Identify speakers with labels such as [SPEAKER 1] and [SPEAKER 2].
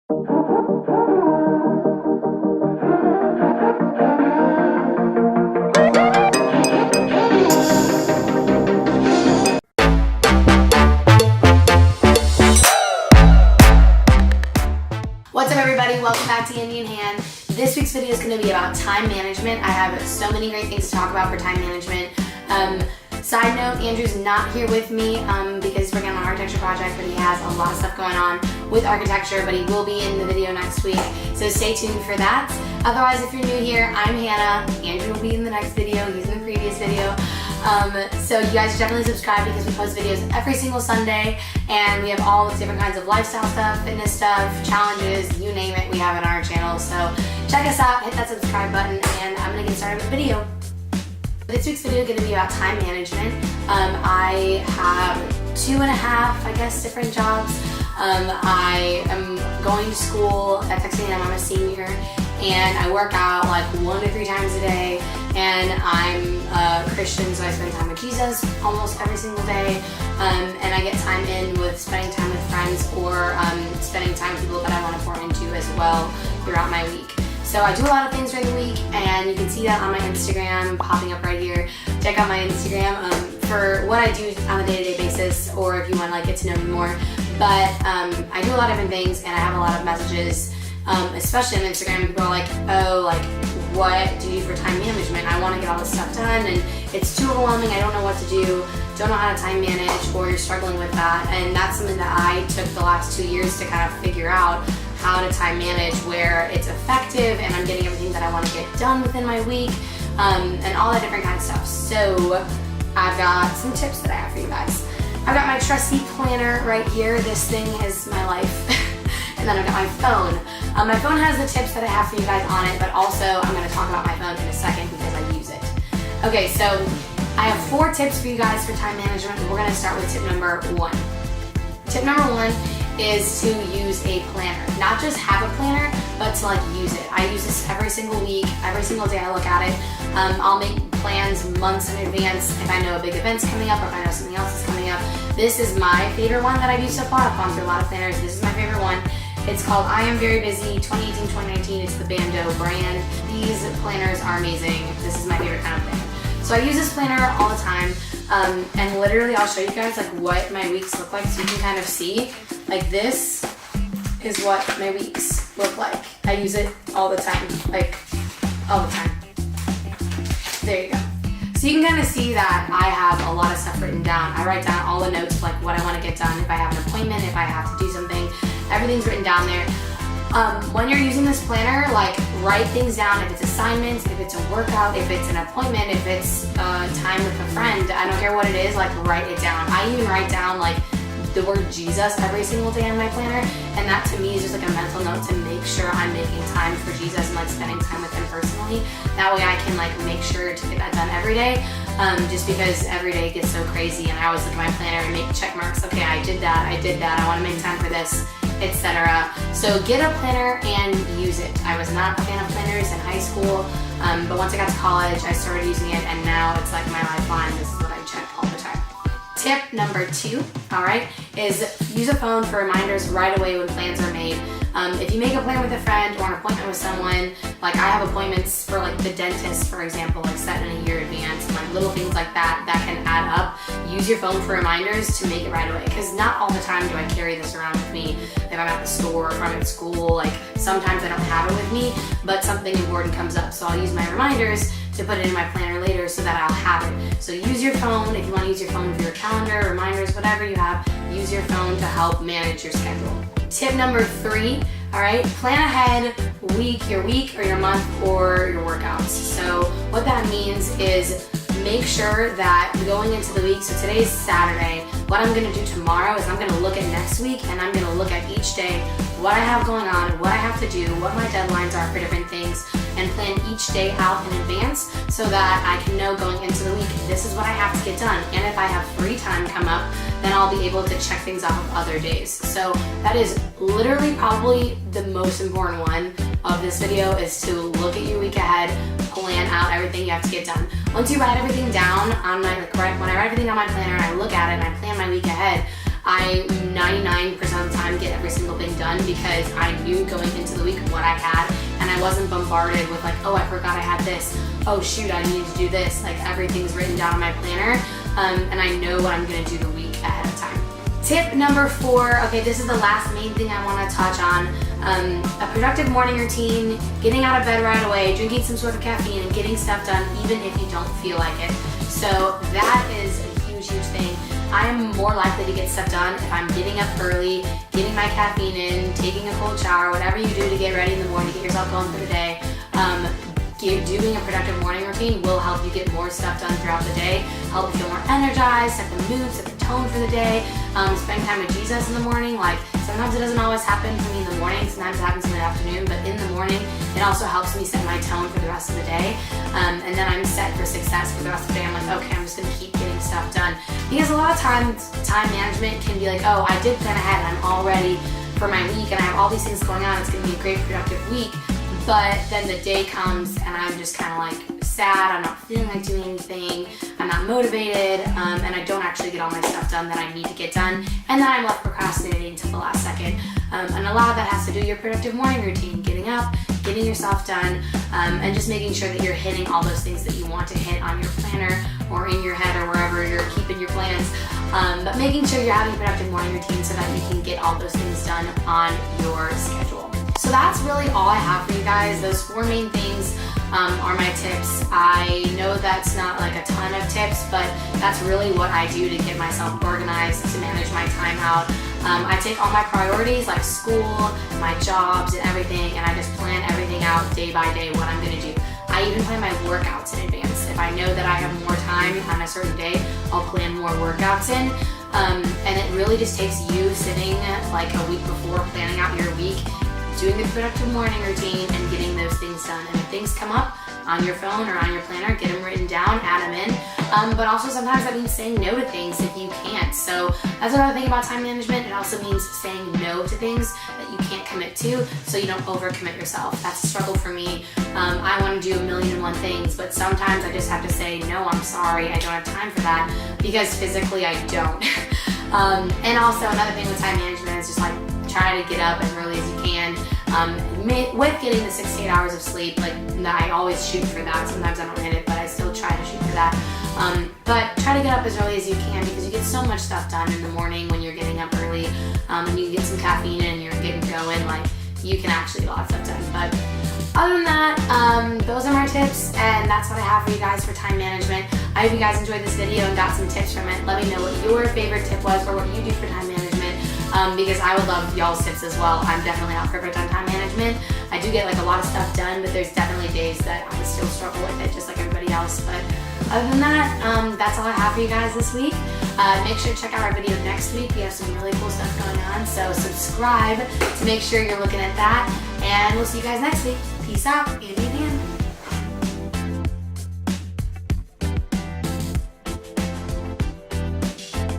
[SPEAKER 1] What's up everybody, welcome back to Andy&Han. This week's video is going to be about time management. I have so many great things to talk about for time management. Side note, Andrew's not here with me because he's working on an architecture project, but he has a lot of stuff going on with architecture, but he will be in the video next week, so stay tuned for that. Otherwise, if you're new here, I'm Hannah. Andrew will be in the next video, he's in the previous video. So you guys should definitely subscribe because we post videos every single Sunday, and we have all the different kinds of lifestyle stuff, fitness stuff, challenges, you name it, we have it on our channel. So check us out, hit that subscribe button, and I'm going to get started with the video. This week's video is going to be about time management. I have 2.5, I guess, different jobs. I am going to school at Texas A&M, I'm a senior, and I work out like 1 to 3 times a day, and I'm a Christian, so I spend time with Jesus almost every single day, and I get time in with spending time with friends or spending time with people that I want to pour into as well throughout my week. So I do a lot of things during the week, and you can see that on my Instagram popping up right here. Check out my Instagram for what I do on a day-to-day basis, or if you want to like get to know me more. But I do a lot of different things, and I have a lot of messages, especially on Instagram. People are like, oh, like, what do you do for time management? I want to get all this stuff done, and it's too overwhelming. I don't know what to do, don't know how to time manage, or you're struggling with that. And that's something that I took the last 2 years to kind of figure out how to time manage where it's effective and I'm getting everything that I want to get done within my week, and all that different kind of stuff. So I've got some tips that I have for you guys. I've got my trusty planner right here. This thing is my life. And then I've got my phone. My phone has the tips that I have for you guys on it, but also I'm going to talk about my phone in a second because I use it. Okay, so I have 4 tips for you guys for time management. We're going to start with tip number 1. Tip number 1 is to use a planner. Not just have a planner, but to like use it. I use this every single week, every single day I look at it. I'll make plans months in advance if I know a big event's coming up or if I know something else is coming up. This is my favorite one that I've used so far. I've gone through a lot of planners. This is my favorite one. It's called I Am Very Busy 2018-2019. It's the Bando brand. These planners are amazing. This is my favorite kind of thing. So I use this planner all the time, and literally I'll show you guys like what my weeks look like so you can kind of see. Like this is what my weeks look like. I use it all the time, like all the time. There you go. So you can kind of see that I have a lot of stuff written down. I write down all the notes of like what I want to get done, if I have an appointment, if I have to do something, everything's written down there. When you're using this planner, like write things down. If it's assignments, if it's a workout, if it's an appointment, if it's time with a friend, I don't care what it is, like write it down. I even write down like the word Jesus every single day on my planner, and that to me is just like a mental note to make sure I'm making time for Jesus and like spending time with him personally. That way I can like make sure to get that done every day, just because every day gets so crazy and I always look at my planner and make check marks. Okay, I did that, I want to make time for this, etc. So get a planner and use it. I was not a fan of planners in high school, but once I got to college I started using it, and now it's like my lifeline. This is what I check all the time. Tip number 2, alright, is use a phone for reminders right away when plans are made. If you make a plan with a friend or an appointment with someone, like I have appointments for like the dentist, for example, like set in a year advance, and like little things like that that can add up. Use your phone for reminders to make it right away, because not all the time do I carry this around with me. If I'm at the store, if I'm at school, like sometimes I don't have it with me, but something important comes up, so I'll use my reminders to put it in my planner later so that I'll have it. So use your phone. If you want to use your phone for your calendar, reminders, whatever you have, use your phone to help manage your schedule. Tip number 3, all right, plan ahead your week or your month or your workouts. So what that means is make sure that going into the week, so today's Saturday, what I'm gonna do tomorrow is I'm gonna look at next week, and I'm gonna look at each day, what I have going on, what I have to do, what my deadlines are for different things, and plan each day out in advance so that I can know going into the week, this is what I have to get done. And if I have free time come up, then I'll be able to check things off of other days. So that is literally probably the most important one of this video, is to look at your week ahead, plan out everything you have to get done. Once you write everything down on my, when I write everything on my planner and I look at it and I plan my week ahead, I 99% of the time get every single thing done because I knew going into the week what I had, and I wasn't bombarded with like, oh, I forgot I had this. Oh shoot, I need to do this. Like everything's written down on my planner, and I know what I'm gonna do the week ahead of time. Tip number 4, okay, this is the last main thing I wanna touch on. A productive morning routine, getting out of bed right away, drinking some sort of caffeine, and getting stuff done even if you don't feel like it. So that is a huge, huge thing. I am more likely to get stuff done if I'm getting up early, getting my caffeine in, taking a cold shower, whatever you do to get ready in the morning, get yourself going for the day. Doing a productive morning routine will help you get more stuff done throughout the day, help you feel more energized, set the mood, set the tone for the day. Spend time with Jesus in the morning. Like sometimes it doesn't always happen for me in the morning, sometimes it happens in the afternoon, but in the morning it also helps me set my tone for the rest of the day. And then I'm set for success for the rest of the day. I'm like, okay, I'm just gonna keep getting stuff done. Because a lot of times time management can be like, oh, I did plan ahead and I'm all ready for my week and I have all these things going on, it's gonna be a great productive week. But then the day comes and I'm just kind of like sad, I'm not feeling like doing anything, I'm not motivated, and I don't actually get all my stuff done that I need to get done, and then I'm left procrastinating until the last second. And a lot of that has to do with your productive morning routine, getting up, getting your stuff done, and just making sure that you're hitting all those things that you want to hit on your planner or in your head or wherever you're keeping your plans. But making sure you're having a productive morning routine so that you can get all those things done on your schedule. So that's really all I have for you guys. Those 4 main things are my tips. I know that's not like a ton of tips, but that's really what I do to get myself organized, to manage my time out. I take all my priorities like school, my jobs and everything, and I just plan everything out day by day what I'm gonna do. I even plan my workouts in advance. If I know that I have more time on a certain day, I'll plan more workouts in. And it really just takes you sitting like a week before planning out your week, doing the productive morning routine and getting those things done. And if things come up on your phone or on your planner, get them written down, add them in. But also sometimes that means saying no to things if you can't. So that's another thing about time management. It also means saying no to things that you can't commit to so you don't overcommit yourself. That's a struggle for me. I want to do 1,000,001 things, but sometimes I just have to say, no, I'm sorry, I don't have time for that, because physically I don't. And also another thing with time management is just like try to get up as early as you can. With getting the 6 to 8 hours of sleep, like I always shoot for that. Sometimes I don't hit it, but I still try to shoot for that. But try to get up as early as you can, because you get so much stuff done in the morning when you're getting up early, and you get some caffeine in and you're getting going, like you can actually get a lot of stuff done. But other than that, those are my tips, and that's what I have for you guys for time management. I hope you guys enjoyed this video and got some tips from it. Let me know what your favorite tip was or what you do for time management. Because I would love y'all's tips as well. I'm definitely not perfect on time management. I do get like a lot of stuff done, but there's definitely days that I still struggle with it, just like everybody else. But other than that, that's all I have for you guys this week. Make sure to check out our video next week. We have some really cool stuff going on, so subscribe to make sure you're looking at that. And we'll see you guys next week. Peace out, Andy&Han.